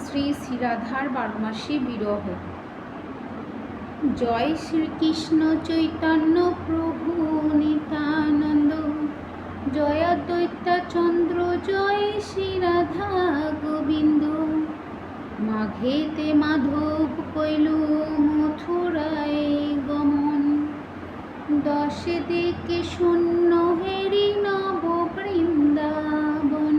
শ্রী শ্রী রাধার 12 মাসে বিরহ। জয় শ্রীকৃষ্ণ চৈতন্য প্রভু নিত্যানন্দ, জয় দৈত্যাচন্দ্র, জয় শ্রী রাধা গোবিন্দ। মাঘেতে মাধব কইল মথুরায় গমন, 10 দিকে শূন্য হেরি নব বৃন্দাবন।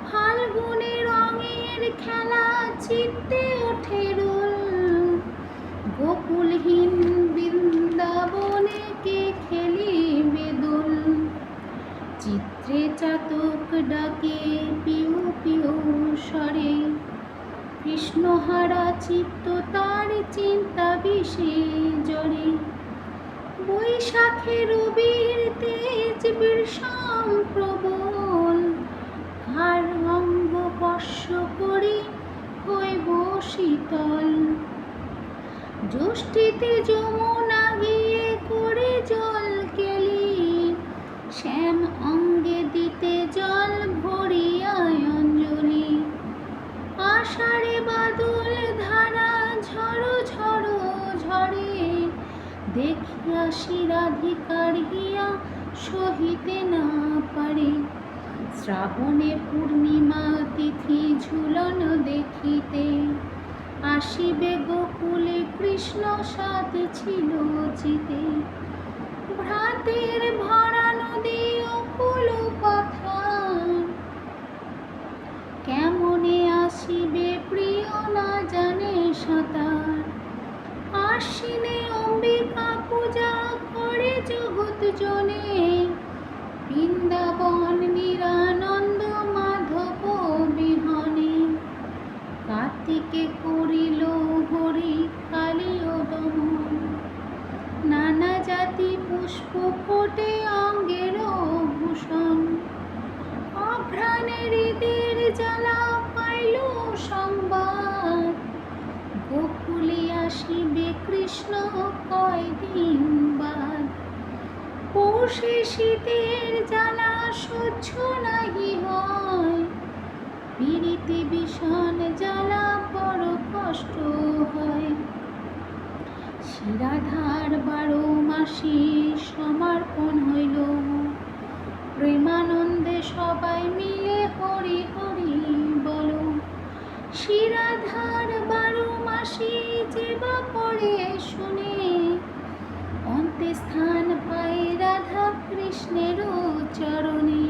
ফাল্গুনে রঙের খেলা চিত্তে ওঠে রোল, গোকুলহীন বৃন্দাবনে কে খেলিবে দোল। চিত্রে চাতক ডাকে পিউ পিউ স্বরে, কৃষ্ণহারা চিত্ত তার চিন্তা বিষে জড়ে। বৈশাখে রবির তেজ বিষম প্রবল, কার অঙ্গ স্পর্শ করি হইব শীতল। জ্যৈষ্ঠীতে যমুনা গিয়ে করে জল কেলি, শ্যাম অঙ্গে দিতে জল ভরিয়া অঞ্জলি। আষাঢ়ে বাদল ধারা ঝড়ো ঝড়ো ঝরে, দেখিয়া শিরাধিকার হিয়া সহিতে না পারে। শ্রাবণে পূর্ণিমা তিথি ঝুলন দেখিতে, আসিবে গোকুলে কৃষ্ণ সাথ ছিল চিতে। ভ্রাতের ভরা নদী অকুল পাথার, কেমনে আসিবে প্রিয় না জানে সাঁতার। আশ্বিনে অম্বিকা পূজা করে জগৎ জনে, বৃন্দাবন নিরানন্দ মাধব বিহনে। কার্তিকে করিল হরি কালীয় দমন, নানা জাতি পুষ্প ফোটে অঙ্গের ভূষণ। অঘ্রাণে হৃদের জ্বালা পাইল সংবাদ, গোকুলে আসিবে কৃষ্ণ কয়দিন বাদ। পৌষে শীতের জ্বালা সহ্য নাহি হয়, পীড়িতে বিষণ জ্বালা বড় কষ্ট হয়। শ্রীরাধার 12 মাসে সমর্পণ হইল, প্রেমানন্দে সবাই মিলে হরি হরি বলো। শ্রীরাধার 12 মাসে যেবা পড়ে শুনে, অন্তে স্থান পায় রাধা কৃষ্ণের চরণে।